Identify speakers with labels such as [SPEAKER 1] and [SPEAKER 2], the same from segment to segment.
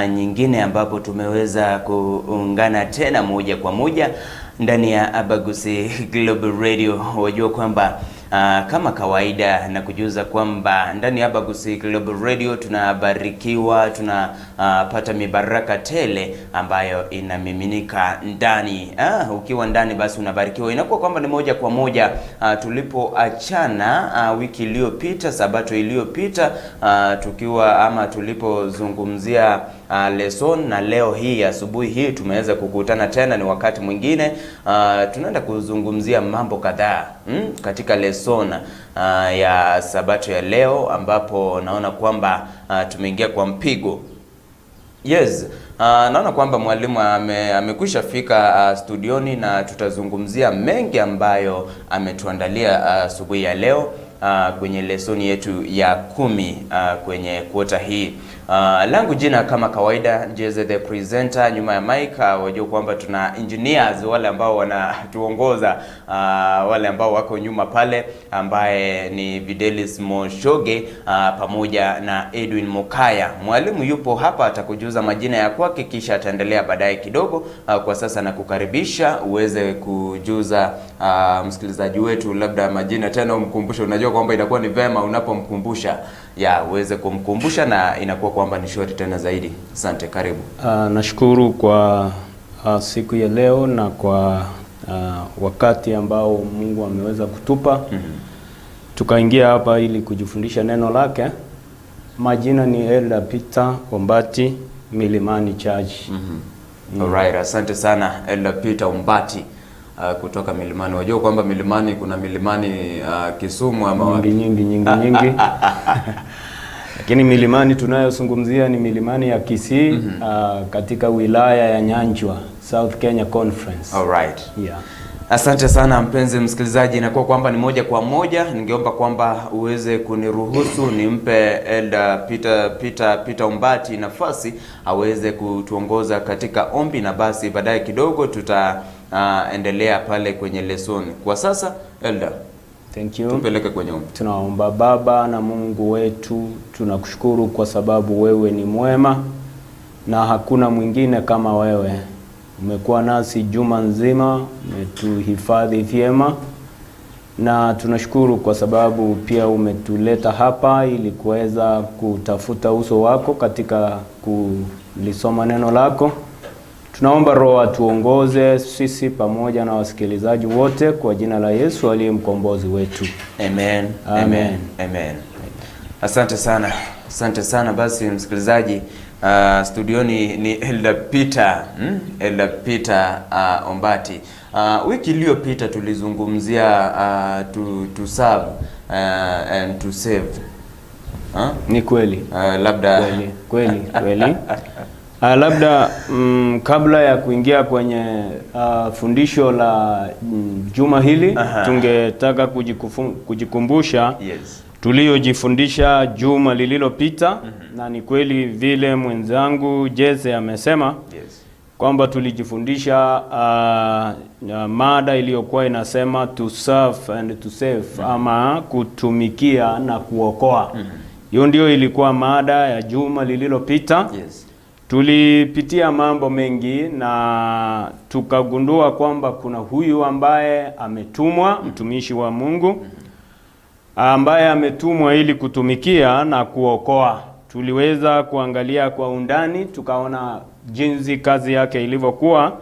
[SPEAKER 1] Nyingine ambapo tumeweza kuungana tena moja kwa moja ndani ya Abagusi Global Radio. Wajua kwamba kama kawaida na kujuza kwamba ndani ya Abagusi Global Radio tunabarikiwa, tunapata mibaraka tele ambayo inamiminika ndani. Ukiwa ndani basi unabarikiwa. Inakuwa kwamba ni moja kwa moja tulipoachana wiki iliyopita, Sabato iliyopita, tulipozungumzia lesson, na leo hii asubuhi hii tumeweza kukutana tena. Ni wakati mwingine tunaenda kuzungumzia mambo kadhaa katika lesson ya Sabato ya leo, ambapo naona kwamba tumeingia kwa mpigo. Yes, naona kwamba mwalimu amekwisha fika studioni, na tutazungumzia mengi ambayo ametuandalia asubuhi ya leo kwenye lesoni yetu ya 10 kwenye quarter hii. Langu jina kama kawaida Jeze the presenter, nyuma ya mic wajua kwamba tuna engineers wale ambao wanatuongoza, wale ambao wako nyuma pale, ambaye ni Videlis Moshoge pamoja na Edwin Mokaya. Mwalimu yupo hapa, atakujuza majina ya kwake kisha ataendelea baadaye kidogo. Kwa sasa na kukaribisha uweze kujuza msikilizaji wetu labda majina tena, umkumbushe. Unajua kwamba inakuwa ni vema unapomkumbusha uweze kumkumbusha, na inakuwa kwamba ni short tena zaidi. Asante, karibu.
[SPEAKER 2] Nashukuru kwa siku ya leo na kwa wakati ambao Mungu ameweza kutupa. Tukaingia hapa ili kujifundisha neno lake. Majina ni Elder Peter Ombati, Milimani Church.
[SPEAKER 1] Alright, asante sana Elder Peter Ombati kutoka Milimani. Wajua kwamba Milimani kuna Milimani Kisumu ama
[SPEAKER 2] nyingi. Lakini milimani tunayozungumzia ni milimani ya Kisii, katika wilaya ya Nyanjwa, South Kenya Conference.
[SPEAKER 1] Alright.
[SPEAKER 2] Yeah.
[SPEAKER 1] Asante sana mpenzi msikilizaji, inakuwa kwamba ni moja kwa moja. Ningeomba kwamba uweze kuniruhusu nimpe Elder Peter Ombati nafasi aweze kutuongoza katika ombi, na basi baadaye kidogo tutaendelea pale kwenye lesson. Kwa sasa Elder,
[SPEAKER 2] thank you.
[SPEAKER 1] Tupeleke kwenye ombi.
[SPEAKER 2] Tunaomba. Baba na Mungu wetu, tunakushukuru kwa sababu wewe ni mwema na hakuna mwingine kama wewe. Umekuwa nasi juma nzima, umetuhifadhi vyema, na tunashukuru kwa sababu pia umetuleta hapa ili kuweza kutafuta uso wako katika kulisoma neno lako. Tunaomba Roho atuongoze sisi pamoja na wasikilizaji wote, kwa jina la Yesu aliye mkombozi wetu.
[SPEAKER 1] Amen. Amen. Amen. Asante sana. Asante sana. Basi msikilizaji, studioni ni Elder Peter Ombati. Wiki iliyopita tulizungumzia to serve and to save.
[SPEAKER 2] Ni kweli.
[SPEAKER 1] Labda
[SPEAKER 2] kweli. Labda kabla ya kuingia kwenye fundisho la juma hili, tungetaka kujikumbusha tuliyojifundisha juma lililopita. Na ni kweli vile mwenzangu Jesse amesema, kwamba tulijifundisha mada iliyokuwa inasema to serve and to save, ama kutumikia na kuokoa. Hiyo ndio ilikuwa mada ya juma lililopita. Tulipitia mambo mengi na tukagundua kwamba kuna huyu ambaye ametumwa, mtumishi wa Mungu ambaye ametumwa ili kutumikia na kuokoa. Tuliweza kuangalia kwa undani, tukaona jinsi kazi yake ilivyokuwa.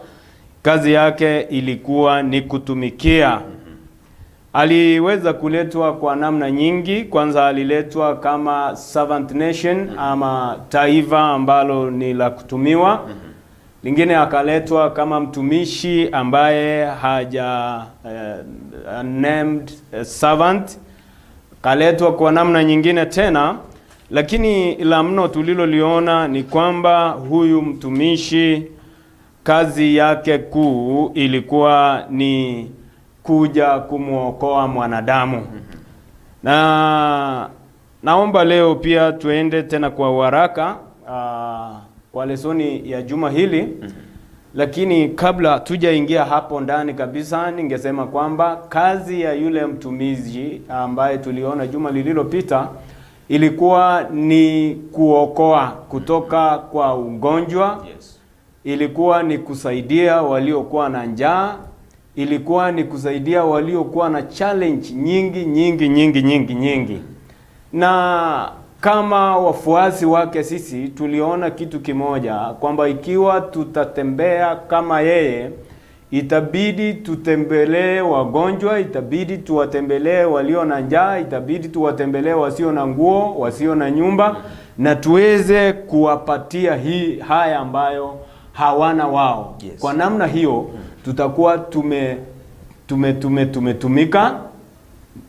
[SPEAKER 2] Kazi yake ilikuwa ni kutumikia. Aliweza kuletwa kwa namna nyingi. Kwanza aliletwa kama servant nation, ama taifa ambalo ni la kutumiwa. Lingine akaletwa kama mtumishi ambaye named servant. Kaletwa kwa namna nyingine tena, lakini la mno tuliloliona ni kwamba huyu mtumishi kazi yake kuu ilikuwa ni kuja kumuokoa mwanadamu. Na naomba leo pia tuende tena kwa haraka kwa lesoni ya juma hili. Lakini kabla tujaingia hapo ndani kabisa, ningesema kwamba kazi ya yule mtumishi ambaye tuliona juma lililopita ilikuwa ni kuokoa kutoka kwa ugonjwa.
[SPEAKER 1] Yes.
[SPEAKER 2] Ilikuwa ni kusaidia waliokuwa na njaa, ilikuwa ni kusaidia waliokuwa na challenge nyingi. Na kama wafuasi wake sisi tuliona kitu kimoja, kwamba ikiwa tutatembea kama yeye, itabidi tutembelee wagonjwa, itabidi tuwatembelee walio na njaa, itabidi tuwatembelee wasio na nguo, wasio na nyumba, na tuweze kuwapatia haya ambayo hawana wao.
[SPEAKER 1] Yes.
[SPEAKER 2] Kwa namna hiyo tutakuwa tumetumika,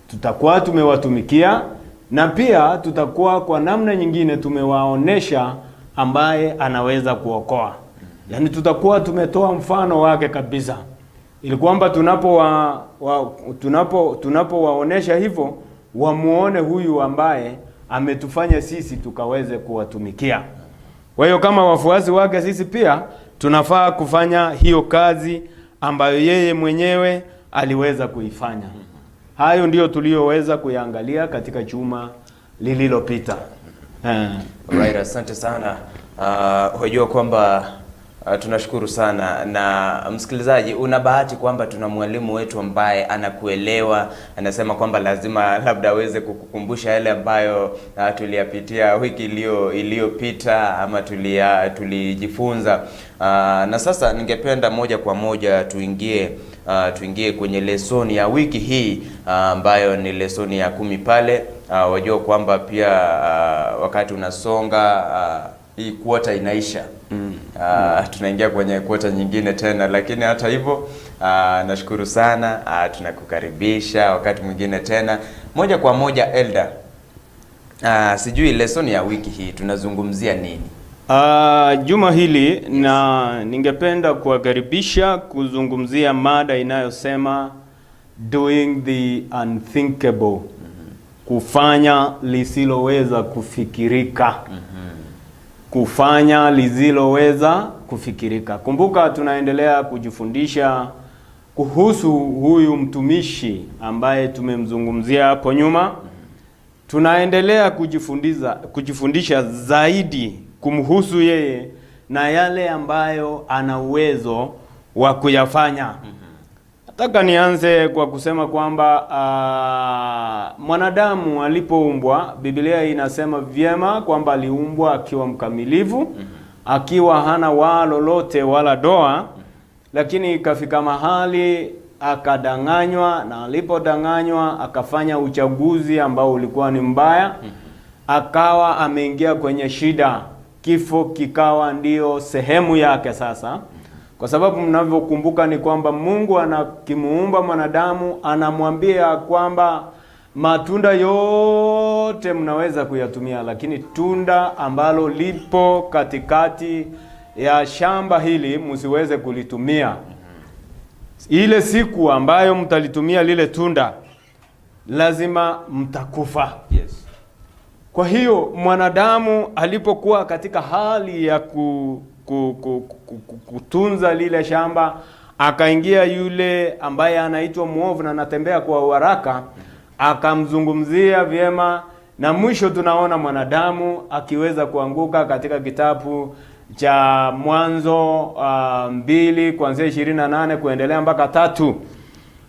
[SPEAKER 2] tutakuwa tumewatumikia, na pia tutakuwa kwa namna nyingine tumewaonesha ambaye anaweza kuokoa. Yaani tutakuwa tumetoa mfano wake kabisa, ili kwamba tunapowaonesha hivyo wamuone huyu ambaye ametufanya sisi tukaweze kuwatumikia. Kwa hiyo kama wafuasi wake sisi pia tunafaa kufanya hiyo kazi ambayo yeye mwenyewe aliweza kuifanya. Hayo ndio tuliyoweza kuyaangalia katika juma lililopita.
[SPEAKER 1] Right, asante sana. Unajua kwamba tunashukuru sana, na msikilizaji, una bahati kwamba tuna mwalimu wetu ambaye anakuelewa, anasema kwamba lazima labda aweze kukukumbusha yale ambayo tuliyapitia wiki iliyopita ama tulijifunza. Na sasa ningependa moja kwa moja tuingie kwenye lesoni ya wiki hii ambayo ni lesoni ya 10 pale. Wajua kwamba pia wakati unasonga hii quarter inaisha. Tunaingia kwenye quarter nyingine tena, lakini hata hivyo nashukuru sana, tunakukaribisha wakati mwingine tena. Moja kwa moja Elder, sijui lesoni ya wiki hii tunazungumzia nini?
[SPEAKER 2] Juma hili na ningependa kuwakaribisha kuzungumzia mada inayosema doing the unthinkable. Kufanya lisiloweza kufikirika. Kufanya lisiloweza kufikirika. Kumbuka tunaendelea kujifundisha kuhusu huyu mtumishi ambaye tumemzungumzia hapo nyuma. Tunaendelea kujifundisha zaidi kumhusu yeye na yale ambayo ana uwezo wa kuyafanya. Nataka nianze kwa kusema kwamba mwanadamu alipoumbwa, Biblia inasema vyema kwamba aliumbwa akiwa mkamilifu, akiwa hana waa lolote wala doa, lakini ikafika mahali akadanganywa, na alipodanganywa akafanya uchaguzi ambao ulikuwa ni mbaya, akawa ameingia kwenye shida. Kifo kikawa ndio sehemu yake sasa. Kwa sababu mnavyokumbuka ni kwamba Mungu anakimuumba mwanadamu, anamwambia kwamba matunda yote mnaweza kuyatumia, lakini tunda ambalo lipo katikati ya shamba hili msiweze kulitumia. Ile siku ambayo mtalitumia lile tunda lazima mtakufa.
[SPEAKER 1] Yes.
[SPEAKER 2] Kwa hiyo mwanadamu alipokuwa katika hali ya kutunza lile shamba, akaingia yule ambaye anaitwa mwovu na anatembea kwa haraka, akamzungumzia vyema, na mwisho tunaona mwanadamu akiweza kuanguka katika kitabu cha Mwanzo 2 kuanzia 28 kuendelea mpaka 3.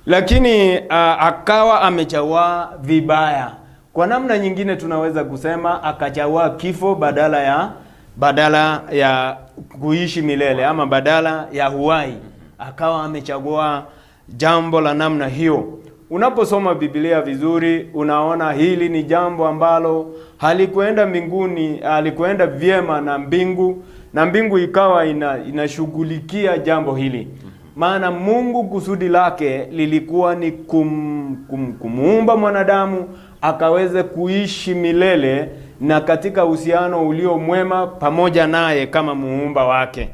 [SPEAKER 2] Lakini akawa amechawa vibaya. Kwa namna nyingine tunaweza kusema akachawa kifo badala ya kuishi milele, ama badala ya uhai. Akawa amechagua jambo la namna hiyo. Unaposoma Biblia vizuri, unaona hili ni jambo ambalo halikuenda mbinguni, halikuenda vyema na mbingu ikawa inashughulikia jambo hili. Maana Mungu kusudi lake lilikuwa ni kumuumba mwanadamu akaweze kuishi milele na katika uhusiano ulio mwema pamoja naye kama muumba wake.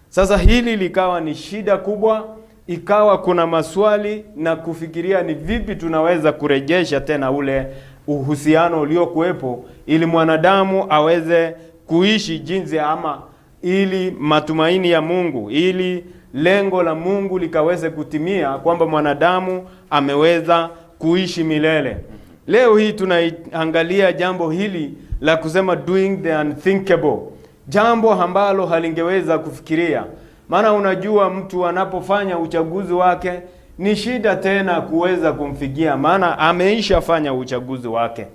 [SPEAKER 2] Sasa hili likawa ni shida kubwa, ikawa kuna maswali na kufikiria ni vipi tunaweza kurejesha tena ule uhusiano uliokuwepo, ili mwanadamu aweze kuishi jinsi, ama ili matumaini ya Mungu, ili lengo la Mungu likaweze kutimia, kwamba mwanadamu ameweza kuishi milele. leo hii tunaangalia jambo hili la kusema doing the unthinkable, jambo ambalo halingeweza kufikiria. Maana unajua mtu anapofanya uchaguzi wake ni shida tena kuweza kumfikia, maana ameisha fanya uchaguzi wake.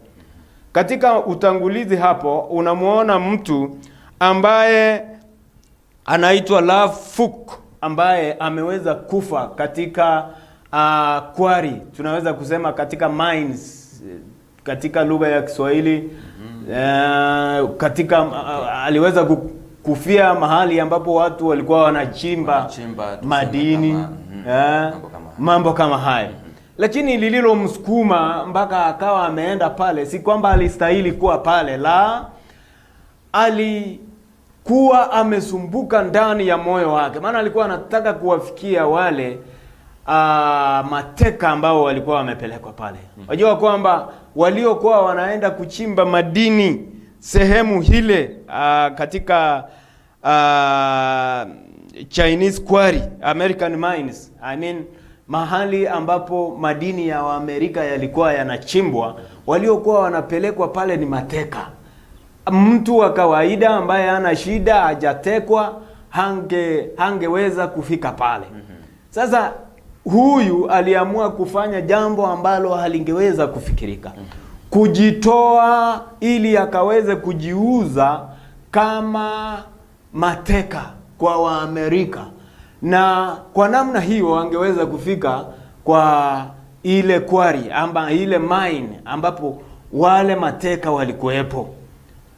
[SPEAKER 2] Katika utangulizi hapo unamuona mtu ambaye anaitwa Love Fook, ambaye ameweza kufa katika quarry, tunaweza kusema katika mines katika lugha ya Kiswahili. Katika aliweza kufia mahali ambapo watu walikuwa wanachimba madini, mambo kama haya. Lakini lililomsukuma mpaka akawa ameenda pale, si kwamba alistahili kuwa pale, la, alikuwa amesumbuka ndani ya moyo wake, maana alikuwa anataka kuwafikia wale mateka ambao walikuwa wamepelekwa pale. Wajua kwamba waliokuwa wanaenda kuchimba madini sehemu hile katika Chinese quarry, American mines, I mean mahali ambapo madini ya Amerika yalikuwa yanachimbwa, waliokuwa wanapelekwa pale ni mateka. Mtu wa kawaida ambaye ana shida, hajatekwa, hangeweza kufika pale. Sasa huyu aliamua kufanya jambo ambalo halingeweza kufikirika. Kujitoa ili akaweze kujiuza kama mateka kwa Waamerika. Na kwa namna hiyo angeweza kufika kwa ile quarry amba ile mine ambapo wale mateka walikuwepo.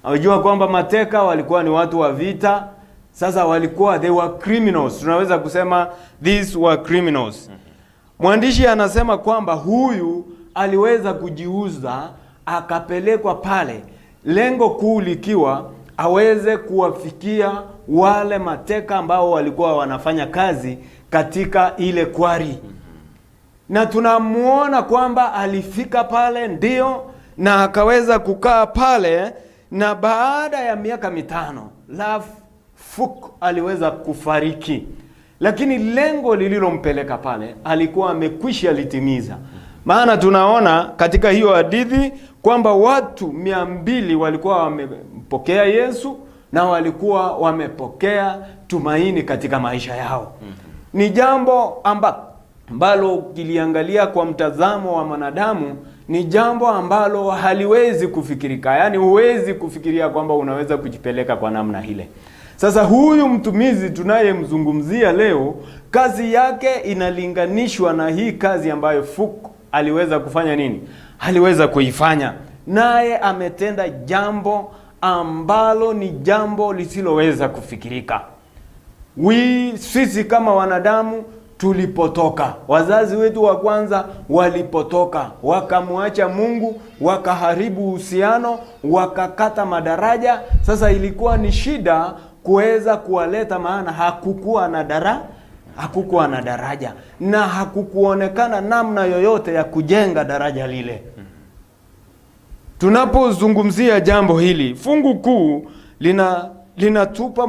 [SPEAKER 2] Unajua kwamba mateka walikuwa ni watu wa vita. Sasa walikuwa, they were criminals. Tunaweza kusema these were criminals. Mwandishi anasema kwamba huyu aliweza kujiuza akapelekwa pale, lengo kuu likiwa aweze kuwafikia wale mateka ambao walikuwa wanafanya kazi katika ile quarry. Na tunamuona kwamba alifika pale, ndio, na akaweza kukaa pale, na baada ya miaka 5 Love Fook aliweza kufariki. Lakini lengo lililompeleka pale alikuwa amekwisha litimiza. Maana tunaona katika hiyo hadithi kwamba watu 200 walikuwa wamepokea Yesu na walikuwa wamepokea tumaini katika maisha yao. Ni jambo ambalo ukiliangalia kwa mtazamo wa manadamu ni jambo ambalo haliwezi kufikirika. Yaani huwezi kufikiria kwamba unaweza kujipeleka kwa namna ile. Sasa huyu mtumizi tunayemzungumzia leo, kazi yake inalinganishwa na hii kazi ambayo Fook aliweza kufanya nini? Aliweza kuifanya. Naye ametenda jambo ambalo ni jambo lisiloweza kufikirika. Sisi kama wanadamu tulipotoka, wazazi wetu wa kwanza walipotoka, wakamwacha Mungu, wakaharibu uhusiano, wakakata madaraja. Sasa ilikuwa ni shida kuweza kuwaleta, maana hakukuwa na daraja na hakukuonekana namna yoyote ya kujenga daraja lile. Tunapozungumzia jambo hili, fungu kuu linatupa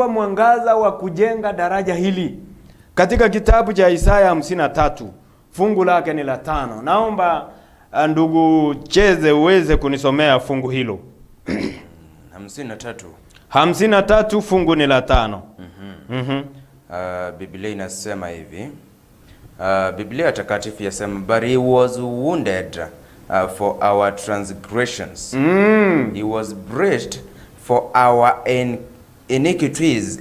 [SPEAKER 2] mwangaza wa kujenga daraja hili katika kitabu cha Isaya 53, fungu lake ni la 5. Naomba ndugu Cheze uweze kunisomea fungu hilo. 53 fungu ni la 5.
[SPEAKER 1] Biblia inasema hivi. Biblia takatifu yasema, but he was wounded for our transgressions. He was bruised for our iniquities.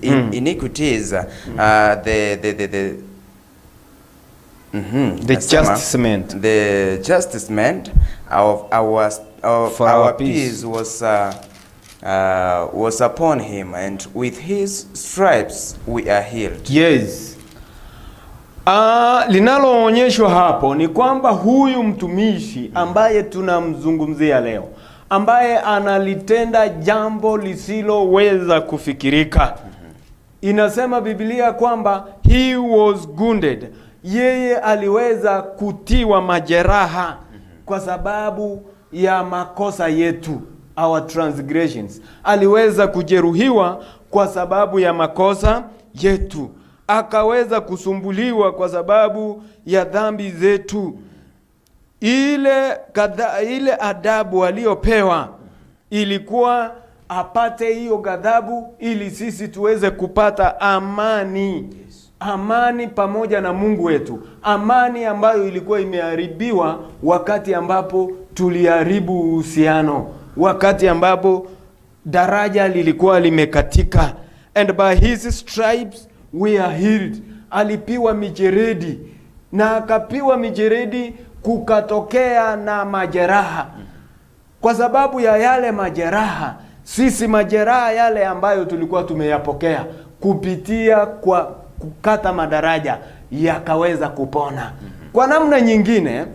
[SPEAKER 1] The chastisement of our peace was upon him, and with his stripes we are healed.
[SPEAKER 2] Yes. Linaloonyeshwa hapo ni kwamba huyu mtumishi ambaye tunamzungumzia leo, ambaye analitenda jambo lisiloweza kufikirika. Inasema Biblia kwamba he was wounded. Yeye aliweza kutiwa majeraha kwa sababu ya makosa yetu, our transgressions. Aliweza kujeruhiwa kwa sababu ya makosa yetu. Akaweza kusumbuliwa kwa sababu ya dhambi zetu. ile adabu aliyopewa ilikuwa apate hiyo ghadhabu ili sisi tuweze kupata amani. Amani pamoja na Mungu wetu. Amani ambayo ilikuwa imeharibiwa wakati ambapo tuliharibu uhusiano. Wakati ambapo daraja lilikuwa limekatika. And by his stripes we are healed. Alipiwa mijeredi. Na akapiwa mijeredi, kukatokea na majeraha. Kwa sababu ya yale majeraha, sisi majeraha yale ambayo tulikuwa tumeyapokea kupitia kwa kukata madaraja yakaweza kupona. Kwa namna nyingine,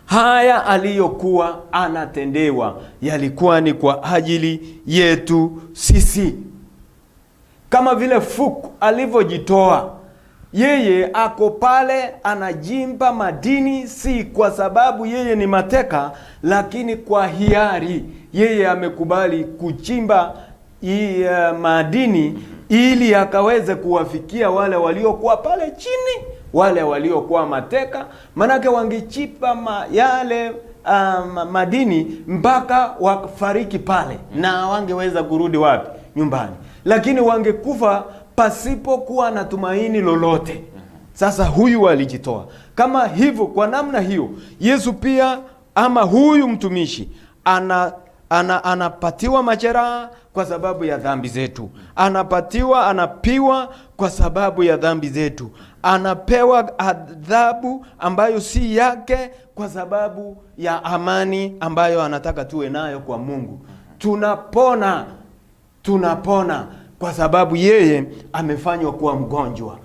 [SPEAKER 2] haya aliyokuwa anatendewa yalikuwa ni kwa ajili yetu sisi. Kama vile Fuku alivyojitoa, yeye ako pale anajimba madini, si kwa sababu yeye ni mateka, lakini kwa hiari yeye amekubali kuchimba madini ili akaweze kuwafikia wale waliokuwa pale chini, wale waliokuwa mateka. Manake wangechipa yale madini mpaka wafariki pale, na wangeweza kurudi wapi? Nyumbani. Lakini wangekufa pasipo kuwa na tumaini lolote. Sasa huyu alijitoa. Kama hivyo, kwa namna hiyo, Yesu pia ama huyu mtumishi anapatiwa majeraha kwa sababu ya dhambi zetu. Anapiwa kwa sababu ya dhambi zetu. Anapewa adhabu ambayo si yake kwa sababu ya amani ambayo anataka tuwe nayo kwa Mungu. Tunapona kwa sababu yeye amefanywa kuwa mgonjwa.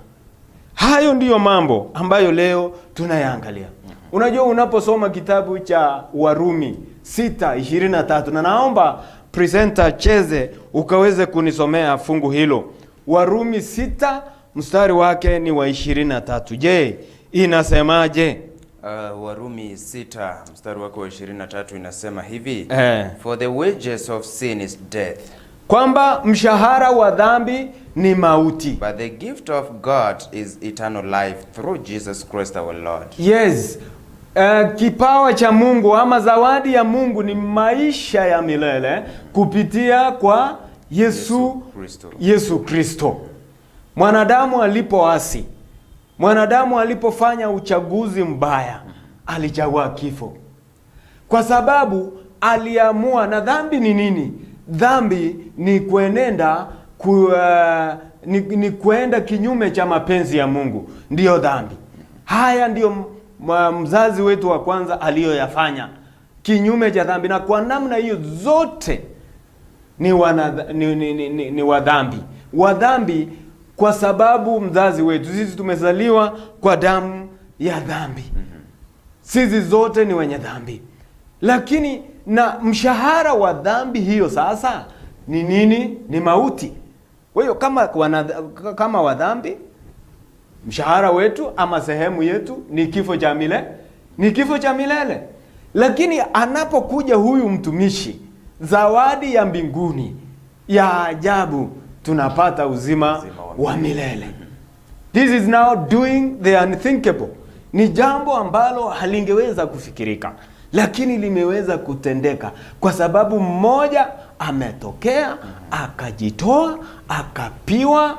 [SPEAKER 2] Hayo ndiyo mambo ambayo leo tunayaangalia. Unajua, unaposoma kitabu cha Warumi 6:23, na naomba presenter Cheze ukaweze kunisomea fungu hilo. Warumi 6 mstari wake ni wa 23. Je, inasemaje?
[SPEAKER 1] Warumi 6 mstari wake wa 23 inasema hivi. For the wages of sin is death.
[SPEAKER 2] Kwamba mshahara wa dhambi ni mauti.
[SPEAKER 1] But the gift of God is eternal life through Jesus Christ our Lord.
[SPEAKER 2] Yes. Kipawa cha Mungu ama zawadi ya Mungu ni maisha ya milele kupitia kwa Yesu Kristo. Mwanadamu alipoasi, mwanadamu alipofanya uchaguzi mbaya, alichagua kifo. Kwa sababu aliamua. Na dhambi ni nini? Dhambi ni kuenda kinyume cha mapenzi ya Mungu. Ndiyo dhambi. Haya ndiyo mzazi wetu wa kwanza aliyoyafanya, kinyume cha dhambi. Na kwa namna hiyo zote ni wadhambi. Wadhambi kwa sababu mzazi wetu, sisi tumezaliwa kwa damu ya dhambi. Sisi zote ni wenye dhambi. Lakini na mshahara wa dhambi hiyo sasa ni nini? Ni mauti. Kwa hiyo kama wadhambi, mshahara wetu ama sehemu yetu ni kifo cha milele. Ni kifo cha milele. Lakini anapokuja huyu mtumishi, zawadi ya mbinguni ya ajabu, tunapata uzima wa milele. This is now doing the unthinkable. Ni jambo ambalo halingeweza kufikirika, lakini limeweza kutendeka kwa sababu mmoja ametokea, akajitoa, akapiwa,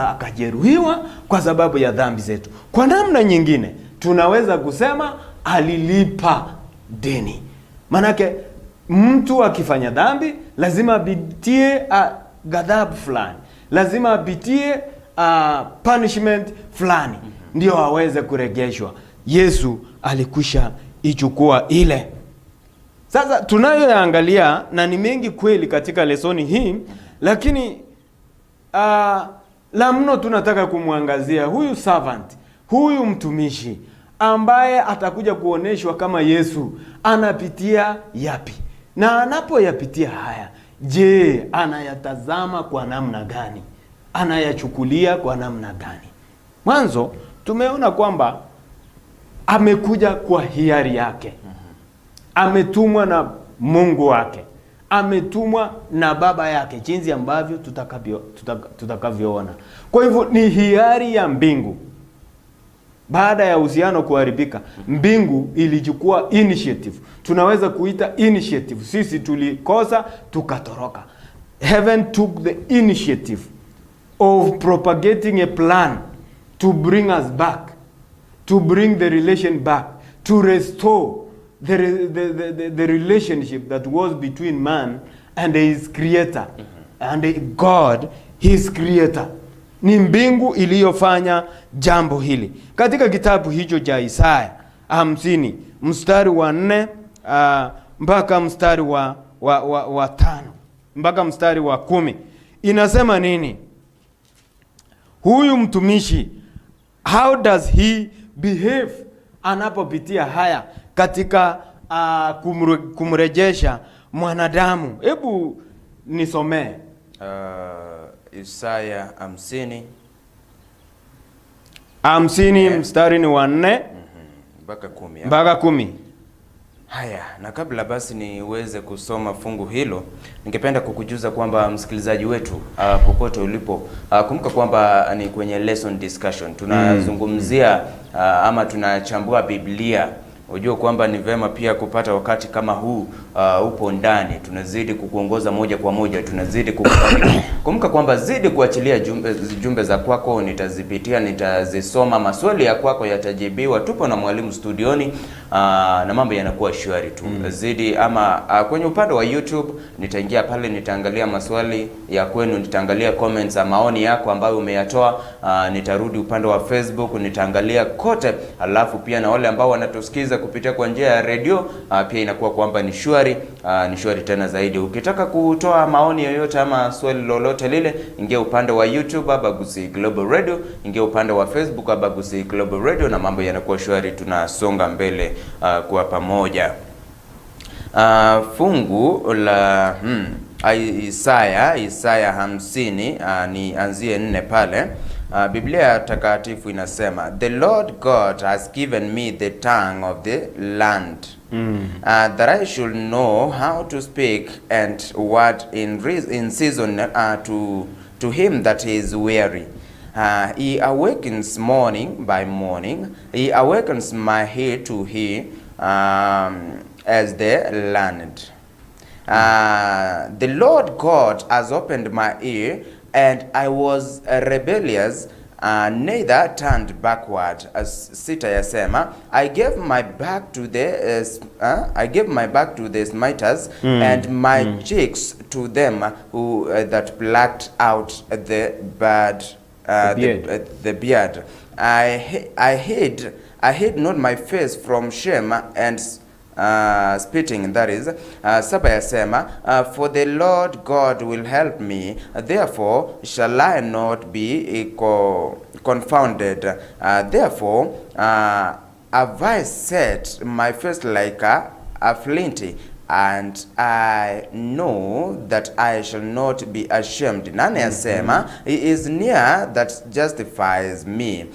[SPEAKER 2] akajeruhiwa kwa sababu ya dhambi zetu. Kwa namna nyingine tunaweza kusema alilipa deni. Manake mtu akifanya dhambi lazima apitie ghadhabu fulani, lazima apitie punishment fulani ndio aweze kuregeshwa. Yesu alikwisha ichukua ile. Sasa tunayoangalia, na ni mengi kweli katika lesoni hii, lakini la mno tunataka kumwangazia huyu servant, huyu mtumishi ambaye atakuja kuoneshwa kama Yesu anapitia yapi. Na anapoyapitia haya, je, anayatazama kwa namna gani? Anayachukulia kwa namna gani? Mwanzo tumeona kwamba amekuja kwa hiari yake. Ametumwa na Mungu wake. Ametumwa na Baba yake, jinsi ambavyo tutakavyoona. Kwa hivyo ni hiari ya mbingu. Baada ya uhusiano kuharibika, mbingu ilichukua initiative. Tunaweza kuita initiative. Sisi tulikosa tukatoroka. Heaven took the initiative of propagating a plan to bring us back, to bring the relation back, to restore the relationship that was between man and his creator, and God his creator. Ni mbingu iliyofanya jambo hili. Katika kitabu hicho cha Isaya 50 mstari wa 4 mpaka mstari wa 5 mpaka mstari wa 10 inasema nini? Huyu mtumishi, how does he behave anapopitia haya katika kumrejesha mwanadamu? Hebu nisomee
[SPEAKER 1] Isaya 50
[SPEAKER 2] mstari ni wa 4 mpaka 10.
[SPEAKER 1] Haya, na kabla basi niweze kusoma fungu hilo, ningependa kukujuza kwamba msikilizaji wetu popote ulipo, kumbuka kwamba ni kwenye lesson discussion. Tunazungumzia ama tunachambua Biblia. Unajua kwamba ni vema pia kupata wakati kama huu upo ndani. Tunazidi kukuongoza moja kwa moja, tunazidi kukubariki. Kumbuka kwamba zidi kuachilia jumbe za kwako, nitazipitia, nitazisoma, maswali ya kwako yatajibiwa. Tupo na mwalimu studioni na mambo yanakuwa shwari tu. Zidi ama kwenye upande wa YouTube nitaingia pale, nitaangalia maswali ya kwenu, nitaangalia comments za maoni yako ambayo umeyatoa. Nitarudi upande wa Facebook, nitaangalia kote. Alafu pia na wale ambao wanatusikiza kupitia kwa njia ya radio, pia inakuwa kwamba ni shwari tena zaidi. Ukitaka kutoa maoni yoyote ama swali lolote lile, ingia upande wa YouTube hapa Gusii Global Radio, ingia upande wa Facebook hapa Gusii Global Radio, na mambo yanakuwa shwari, tunasonga mbele kwa pamoja. Fungu la Isaya 50 nianzie 4 pale. Biblia takatifu inasema, The Lord God has given me the tongue of the land, that I should know how to speak and word in season to him that is weary. He awakens morning by morning, he awakens my ear to hear as the learned. The Lord God has opened my ear, and I was rebellious, neither turned backward. As Sita yasema, I gave my back to the smiters, and my cheeks to them who that plucked out the beard. I hid not my face from shame and spitting, that is. Saba yasema, for the Lord God will help me, therefore shall I not be confounded. Therefore have I set my face like a flinty, and I know that I shall not be ashamed. Nane yasema, he is near that justifies me.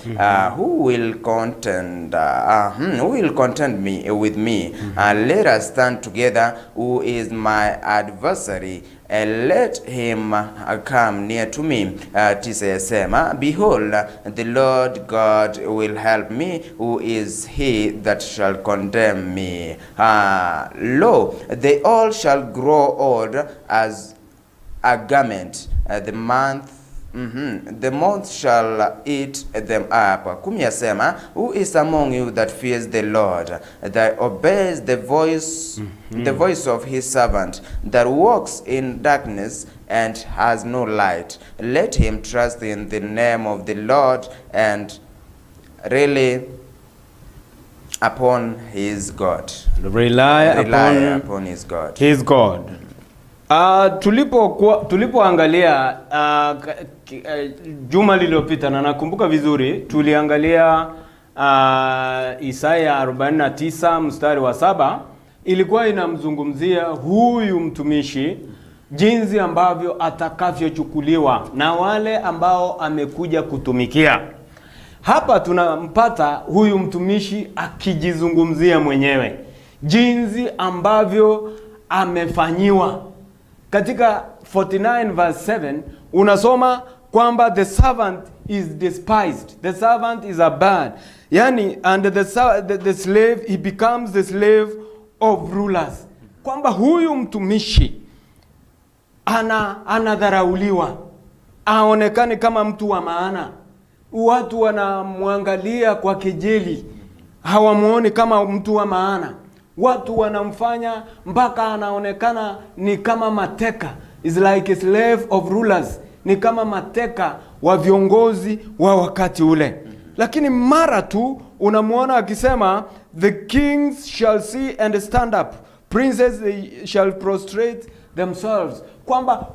[SPEAKER 1] Who will contend me with me? Let us stand together. Who is my adversary? And let him come near to me. Tisa yasema, behold, the Lord God will help me. Who is he that shall condemn me? Lo, they all shall grow old as a garment. The month shall eat them up. Kumi yasema, who is among you that fears the Lord, that obeys the voice of his servant, that walks in darkness and has no light? Let him trust in the name of the Lord and rely upon his God.
[SPEAKER 2] Rely upon
[SPEAKER 1] his God.
[SPEAKER 2] His God. Tulipoangalia juma lililopita, na nakumbuka vizuri, tuliangalia Isaya 49 mstari wa 7. Ilikuwa inamzungumzia huyu mtumishi, jinsi ambavyo atakavyochukuliwa na wale ambao amekuja kutumikia. Hapa tunampata huyu mtumishi akijizungumzia mwenyewe jinsi ambavyo amefanyiwa. Katika 49 verse 7 unasoma kwamba the servant is despised, the servant is abhorred, Yani, and the slave, he becomes the slave of rulers. Kwamba huyu mtumishi anadharauliwa, aonekane kama mtu wa maana. Watu wanamwangalia kwa kejeli, hawamuoni kama mtu wa maana. Watu wanamfanya mpaka anaonekana ni kama mateka. Is like a slave of rulers. Ni kama mateka wa viongozi wa wakati ule. Lakini mara tu unamuona akisema, the kings shall see and stand up, princes they shall prostrate themselves. Kwamba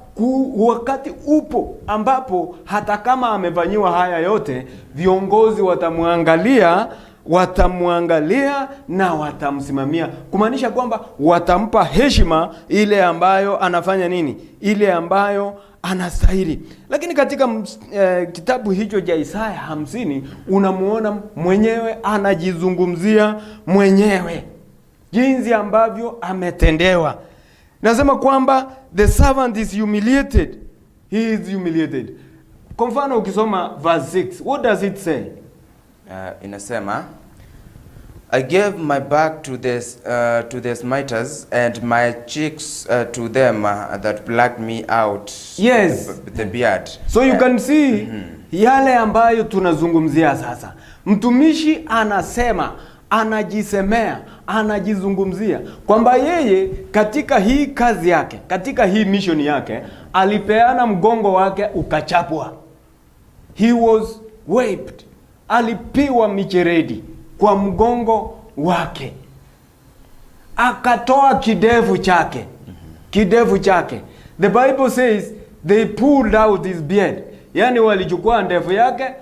[SPEAKER 2] wakati upo ambapo hata kama amefanyiwa haya yote, viongozi watamwangalia na watamsimamia. Kumaanisha kwamba watampa heshima ile ambayo anafanya nini? Ile ambayo anastahili. Lakini katika kitabu hicho cha Isaya 50 unamuona mwenyewe anajizungumzia mwenyewe jinsi ambavyo ametendewa. Nasema kwamba the servant is humiliated. He is humiliated. Kwa mfano ukisoma verse 6, what does it say?
[SPEAKER 1] Inasema, I gave my back to the smiters and my cheeks to them that plucked me out.
[SPEAKER 2] Yes.
[SPEAKER 1] The beard.
[SPEAKER 2] So you can see yale ambayo tunazungumzia sasa. Mtumishi anasema, anajisemea, anajizungumzia kwamba yeye katika hii kazi yake, katika hii mission yake, alipeana mgongo wake ukachapwa. He was whipped. Alipiwa micheredi kwa mgongo wake. Akatoa kidevu chake. Kidevu chake. The Bible says they pulled out his beard. Yani walichukua ndevu yake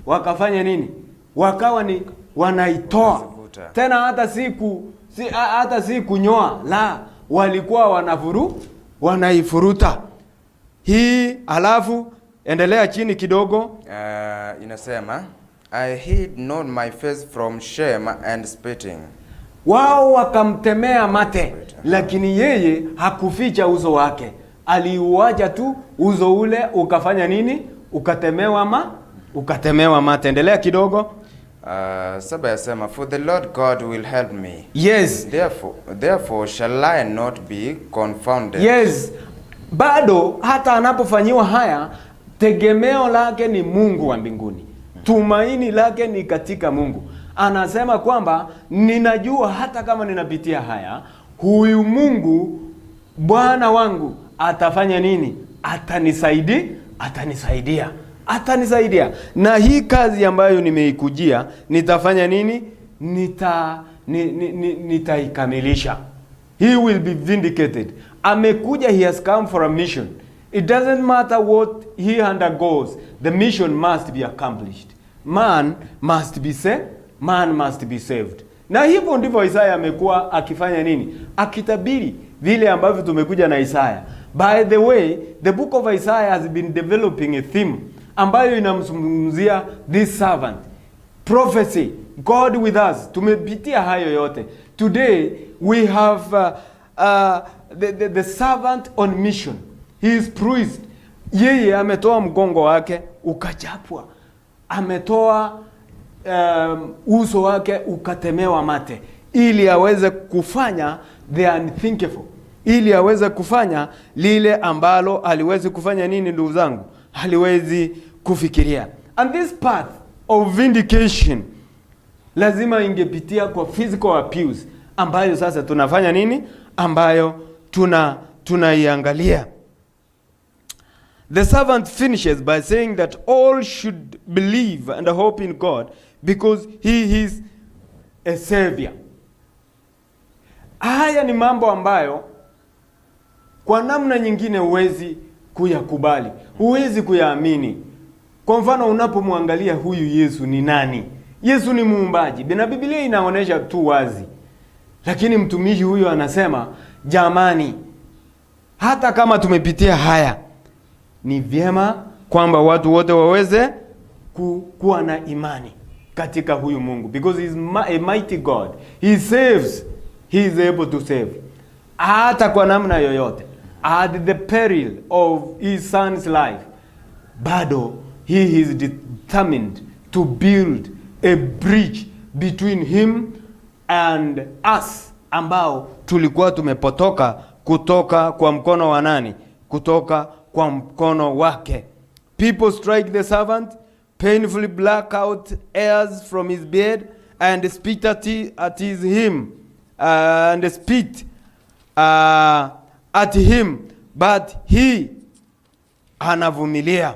[SPEAKER 2] wakafanya nini? Wakawa ni wanaitoa. Tena hata si kunyoa, la, walikuwa wanaifuruta. Hii alafu endelea chini kidogo.
[SPEAKER 1] Inasema, I hid not my face from shame and spitting.
[SPEAKER 2] Wao wakamtemea mate, lakini yeye hakuficha uso wake. Aliuacha tu uso ule ukafanya nini? Ukatemewa mate. Endelea kidogo.
[SPEAKER 1] Saba yasema, for the Lord God will help me.
[SPEAKER 2] Yes.
[SPEAKER 1] Therefore shall I not be confounded.
[SPEAKER 2] Yes. Bado hata anapofanyiwa haya, tegemeo lake ni Mungu wa mbinguni. Tumaini lake ni katika Mungu. Anasema kwamba ninajua hata kama ninapitia haya, huyu Mungu Bwana wangu atafanya nini? Atanisaidia. Na hii kazi ambayo nimeikujia, nitafanya nini? Nitaikamilisha. He will be vindicated. Amekuja, he has come for a mission. It doesn't matter what he undergoes. The mission must be accomplished. Man must be saved. Na hivyo ndivyo Isaya amekuwa akifanya nini? Akitabiri vile ambavyo tumekuja na Isaya. By the way, the book of Isaiah has been developing a theme ambayo inamzungumzia this servant. Prophecy, God with us. Tumepitia hayo yote. Today we have the servant on mission. He is priest. Yeye ametoa mgongo wake ukachapwa. Ametoa uso wake ukatemewa mate ili aweze kufanya the unthinkable. Ili aweze kufanya lile ambalo aliwezi kufanya nini, ndugu zangu? Haliwezi kufikiria. And this path of vindication lazima ingepitia kwa physical abuse ambayo sasa tunafanya nini? Ambayo tunaiangalia. The servant finishes by saying that all should believe and hope in God because he is a savior. Haya ni mambo ambayo kwa namna nyingine huwezi kuyakubali, huwezi kuyaamini. Kwa mfano unapomwangalia huyu Yesu ni nani? Yesu ni muumbaji. Na Biblia inaonyesha tu wazi. Lakini mtumishi huyu anasema, jamani, hata kama tumepitia haya, ni vyema kwamba watu wote waweze kuwa na imani katika huyu Mungu. Because he is a mighty God. He saves. He is able to save. Hata kwa namna yoyote. At the peril of his son's life, bado he is determined to build a bridge between him and us, ambao tulikuwa tumepotoka kutoka kwa mkono wa nani? Kutoka kwa mkono wake. People strike the servant, painfully black out hairs from his beard, and spit at him, but he anavumilia.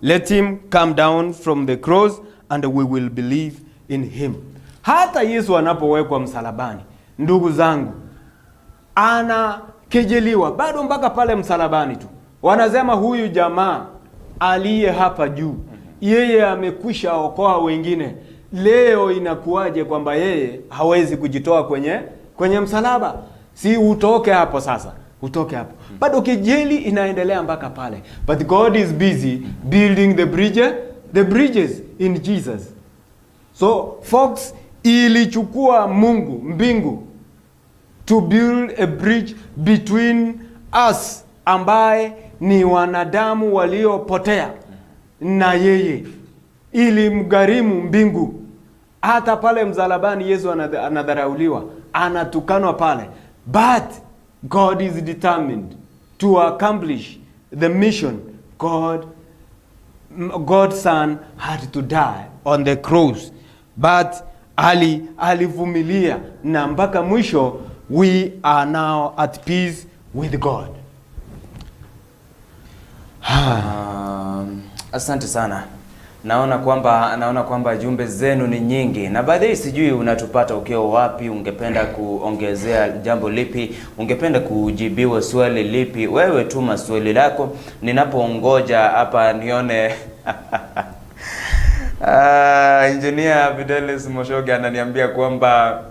[SPEAKER 2] Let him come down from the cross and we will believe in him. Hata Yesu anapowekwa msalabani, ndugu zangu, anakejeliwa bado mpaka pale msalabani tu. Wanasema huyu jamaa aliye hapa juu, yeye amekwisha okoa wengine. Leo inakuwaje kwamba yeye hawezi kujitoa kwenye msalaba? Si utoke hapo sasa. Utoke hapo. Bado kejeli inaendelea mpaka pale. But God is busy building the bridges in Jesus. So folks, ilichukua mbingu to build a bridge between us, ambaye ni wanadamu waliopotea, na yeye, ili mgharimu mbingu. Hata pale msalabani Yesu anadharauliwa, anatukanwa pale, but God is determined to accomplish the mission. God's son had to die on the cross, but alivumilia, na mpaka mwisho we are now at peace with God.
[SPEAKER 1] Asante sana. Naona kwamba jumbe zenu ni nyingi, na baadaye sijui unatupata ukiwa wapi, ungependa kuongezea jambo lipi, ungependa kujibiwa swali lipi, wewe tuma swali lako ninapoongoja hapa nione Engineer Fidelis Moshoga ananiambia kwamba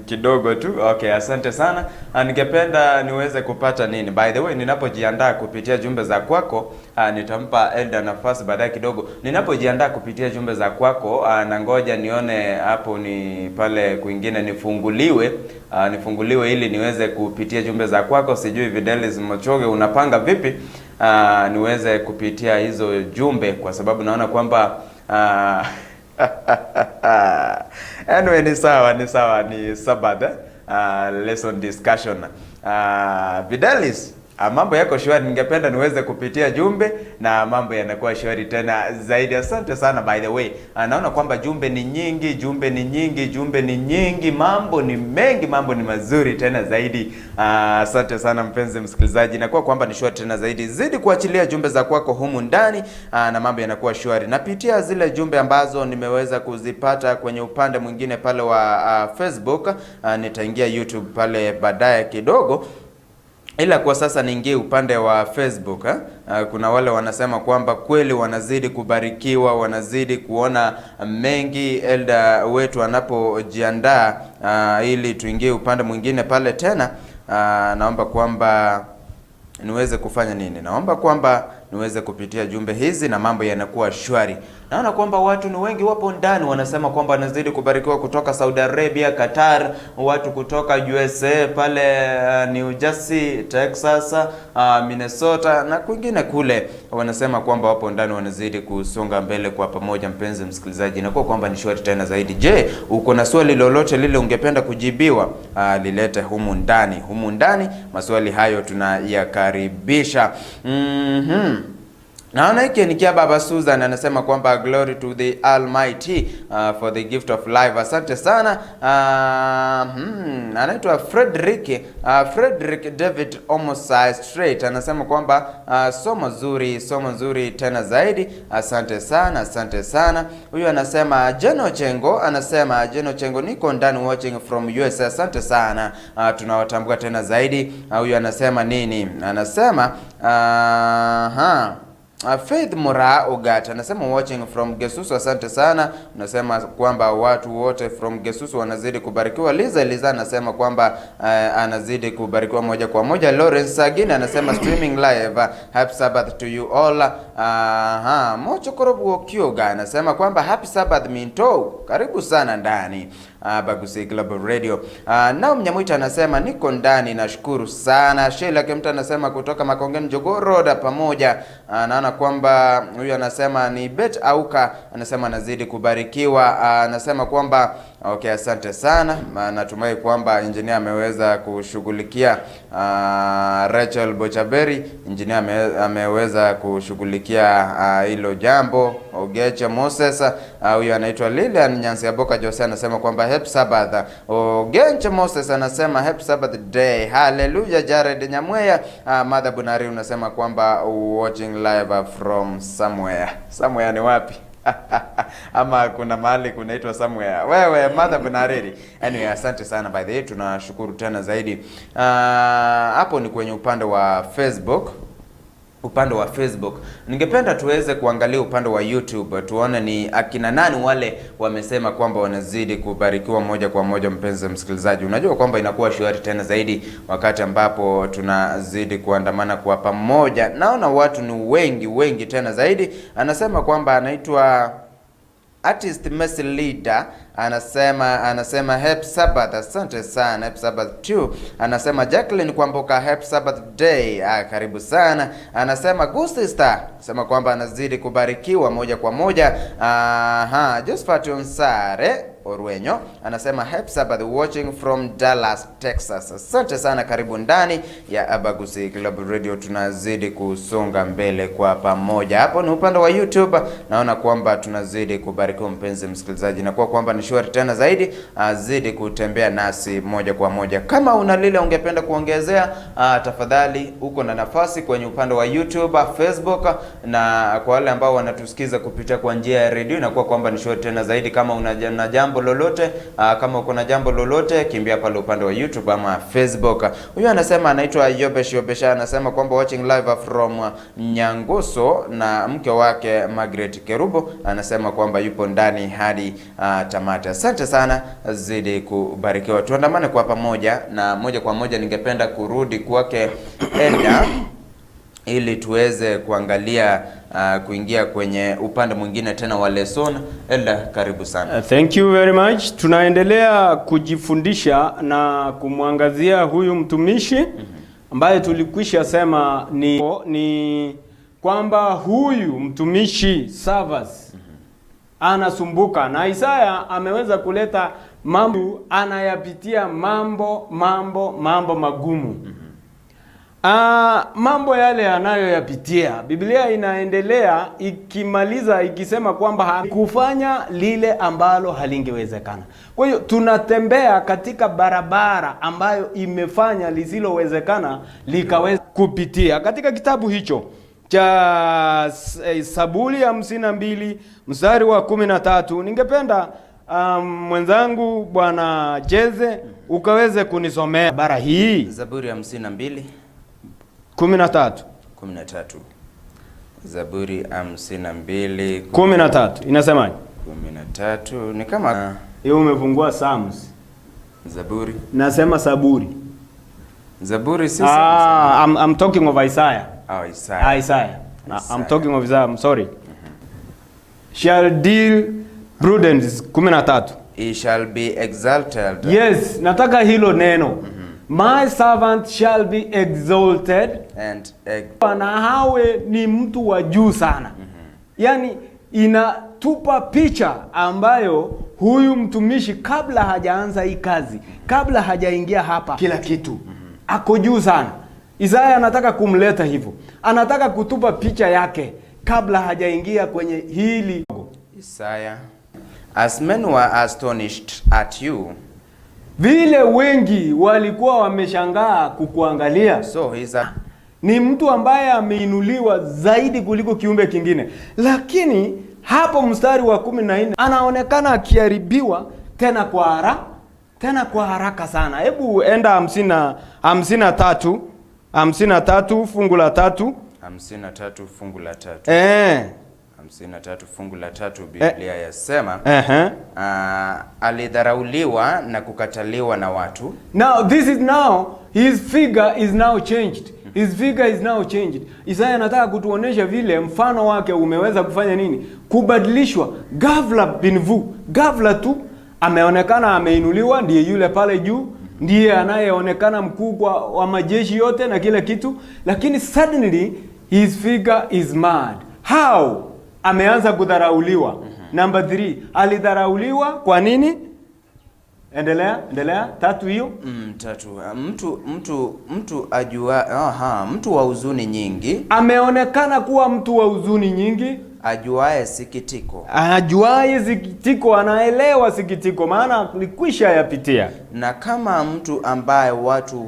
[SPEAKER 1] kidogo tu. Okay, asante sana. Ningependa niweze kupata nini? By the way, ninapojiandaa kupitia jumbe za kwako, nitampa Elda nafasi baadaye kidogo. Ninapojiandaa kupitia jumbe za kwako, na ngoja nione hapo ni pale kwingine nifunguliwe ili niweze kupitia jumbe za kwako. Sijui Fidelis Moshoga unapanga vipi niweze kupitia hizo jumbe, kwa sababu naona kwamba anyway, ni sawa, ni Sabbath lesson discussion. Fidelis, mambo yako shwari? Ningependa niweze kupitia jumbe na mambo yanakuwa shwari tena zaidi. Asante sana. By the way, naona kwamba jumbe ni nyingi, mambo ni mengi, mambo ni mazuri tena zaidi. Asante sana mpenzi msikilizaji, inakuwa kwamba ni shwari tena zaidi. Zidi kuachilia jumbe za kwako humu ndani, na mambo yanakuwa shwari. Napitia zile jumbe ambazo nimeweza kuzipata kwenye upande mwingine pale wa Facebook. Nitaingia YouTube pale baadaye kidogo, ila kwa sasa niingie upande wa Facebook. Kuna wale wanasema kwamba kweli wanazidi kubarikiwa, wanazidi kuona mengi Elda wetu anapojiandaa, ili tuingie upande mwingine pale tena. Naomba kwamba niweze kufanya nini? Naomba kwamba niweze kupitia jumbe hizi na mambo yanakuwa shwari. Naona kwamba watu ni wengi wapo ndani, wanasema kwamba wanazidi kubarikiwa kutoka Saudi Arabia, Qatar, watu kutoka USA pale New Jersey, Texas, Minnesota na kwingine kule, wanasema kwamba wapo ndani, wanazidi kusonga mbele kwa pamoja. Mpenzi msikilizaji, inakuwa kwamba ni shwari tena zaidi. Je, uko na swali lolote lile ungependa kujibiwa, lilete humu ndani. Maswali hayo tunayakaribisha. Naona hiki nikia Baba Susan anasema kwamba glory to the Almighty for the gift of life. Asante sana. Anaitwa Frederick David Omosai Straight anasema kwamba somo nzuri tena zaidi. Asante sana. Huyu anasema Jeno Chengo niko ndani watching from US. Asante sana. Tunawatambua tena zaidi. Huyu anasema nini? Anasema Faith Mura Ogat anasema watching from Gesusu. Asante sana. Unasema kwamba watu wote from Gesusu wanazidi kubarikiwa. Liza anasema kwamba anazidi kubarikiwa moja kwa moja. Lawrence Sagini anasema streaming live. Happy Sabbath to you all. Mocho Korobu Okyoga anasema kwamba happy Sabbath Minto. Karibu sana ndani. Bagusi Global Radio. Nao Mnyamwita anasema niko ndani, nashukuru sana. Sheila Kemta anasema kutoka Makongeni Jogoo Road pamoja. Naona kwamba huyu anasema ni Bet Auka, anasema nazidi kubarikiwa. Anasema kwamba okay, asante sana. Natumai kwamba engineer ameweza kushughulikia Rachel Bochaberi, engineer ameweza kushughulikia hilo jambo. Ogeche Moses, huyu anaitwa Lilian Nyansi Aboka Jose, anasema kwamba happy Sabbath. Ogeche Moses anasema happy Sabbath day. Hallelujah. Jared Nyamweya, Mother Bunari unasema kwamba watching live from somewhere. Somewhere ni wapi? Ama kuna mahali kunaitwa somewhere. Wewe Mother Bunariri. Anyway, asante sana by the way, tunashukuru tena zaidi. Hapo ni kwenye upande wa Facebook. Upande wa Facebook. Ningependa tuweze kuangalia upande wa YouTube, tuone ni akina nani wale wamesema kwamba wanazidi kubarikiwa moja kwa moja. Mpenzi msikilizaji, unajua kwamba inakuwa shwari tena zaidi wakati ambapo tunazidi kuandamana kwa pamoja. Naona watu ni wengi tena zaidi. Anasema kwamba anaitwa Artist Mercy Leader, anasema happy Sabbath. Asante sana, happy Sabbath too. Anasema Jacqueline Kwamboka, happy Sabbath day. Karibu sana. Anasema Good Sister, anasema kwamba anazidi kubarikiwa moja kwa moja. Josephat Onsare Orwenyo anasema happy Sabbath watching from Dallas, Texas. Asante sana, karibu ndani ya Abagusi Global Radio, tunazidi kusonga mbele kwa pamoja. Hapo ni upande wa YouTube, naona kwamba tunazidi kubarikiwa mpenzi msikilizaji, na kwa kwamba ni shwari tena zaidi, zidi kutembea nasi moja kwa moja. Kama una lile ungependa kuongezea, tafadhali uko na nafasi kwenye upande wa YouTube, Facebook, na kwa wale ambao wanatusikiza kupitia kwa njia ya radio, na kwa kwamba ni shwari tena zaidi. Kama una jambo lolote, kama uko na jambo lolote, kimbia pale upande wa YouTube ama Facebook. Huyu anasema anaitwa Yobesha, anasema kwamba watching live from Nyangoso na mke wake Margaret Kerubo, anasema kwamba yupo ndani hadi tamati. Asante sana, zidi kubarikiwa. Tuandamane kwa pamoja, na moja kwa moja ningependa kurudi kwake Eda ili tuweze kuangalia kuingia kwenye upande mwingine tena wa lesson. Eda, karibu sana.
[SPEAKER 2] Thank you very much. Tunaendelea kujifundisha na kumwangazia huyu mtumishi ambaye tulikwisha sema ni kwamba huyu mtumishi Savas anasumbuka, na Isaya ameweza kuleta mambo, anayapitia mambo magumu. Mambo yale anayoyapitia, Biblia inaendelea ikimaliza ikisema kwamba kufanya lile ambalo halingewezekana. Kwa hiyo tunatembea katika barabara ambayo imefanya lisilowezekana likaweza kupitia. Katika kitabu hicho cha Zaburi 52 mstari wa 13, ningependa mwenzangu Bwana Jeze ukaweze kunisomea bara hii.
[SPEAKER 1] Zaburi 52
[SPEAKER 2] 13.
[SPEAKER 1] Zaburi 52
[SPEAKER 2] 13 inasemaje?
[SPEAKER 1] 13 ni kama
[SPEAKER 2] hiyo umefungua Psalms.
[SPEAKER 1] Zaburi.
[SPEAKER 2] Nasema Zaburi.
[SPEAKER 1] Zaburi si
[SPEAKER 2] I'm talking of Isaiah.
[SPEAKER 1] Isaiah.
[SPEAKER 2] Isaiah. I'm talking of Isaiah. I'm sorry. Shall deal prudence 13.
[SPEAKER 1] He shall be exalted.
[SPEAKER 2] Yes, nataka hilo neno. My servant shall be exalted
[SPEAKER 1] and
[SPEAKER 2] na hawe ni mtu wa juu sana. Yani inatupa picha ambayo huyu mtumishi kabla hajaanza hii kazi, kabla hajaingia hapa, kila kitu ako juu sana. Isaya anataka kumleta hivyo, anataka kutupa picha yake kabla hajaingia kwenye hili.
[SPEAKER 1] Isaya, as men were astonished at you,
[SPEAKER 2] vile wengi walikuwa wameshangaa kukuangalia.
[SPEAKER 1] So
[SPEAKER 2] ni mtu ambaye ameinuliwa zaidi kuliko kiumbe kingine. Lakini hapo mstari wa 14 anaonekana akiharibiwa tena kwa haraka sana. Hebu enda 53 fungu la 3.
[SPEAKER 1] 53 fungu la 3. 53 fungu la 3 Biblia yasema alidharauliwa na kukataliwa na watu.
[SPEAKER 2] Now his figure is now changed. His figure is now changed. Isaya anataka kutuonesha vile mfano wake umeweza kufanya nini? Kubadilishwa ghafla binvu. Ghafla tu ameonekana ameinuliwa, ndiye yule pale juu, ndiye anayeonekana mkuu wa majeshi yote na kila kitu, lakini suddenly his figure is mad. How? Ameanza kudharauliwa. Number 3, alidharauliwa kwa nini? Endelea. 3 hiyo.
[SPEAKER 1] 3. Mtu ajua, mtu wa huzuni nyingi.
[SPEAKER 2] Ameonekana kuwa mtu wa huzuni nyingi.
[SPEAKER 1] Ajuaye sikitiko.
[SPEAKER 2] Anaelewa sikitiko, maana alikwisha yapitia.
[SPEAKER 1] Na kama mtu ambaye watu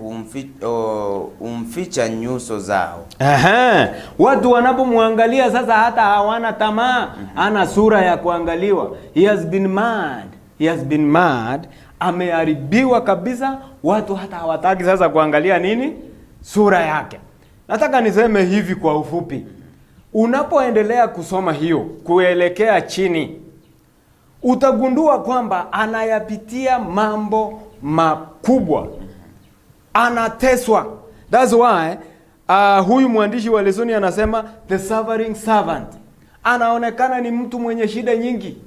[SPEAKER 1] humficha nyuso zao.
[SPEAKER 2] Watu wanapomwangalia sasa hata hawana tamaa, ana sura ya kuangaliwa. He has been mad. Ameharibiwa kabisa, watu hata hawataki sasa kuangalia nini? Sura yake. Nataka niseme hivi kwa ufupi. Unapoendelea kusoma hiyo kuelekea chini, utagundua kwamba anayapitia mambo makubwa. Anateswa. That's why huyu mwandishi wa lesoni anasema the suffering servant. Anaonekana ni mtu mwenye shida nyingi.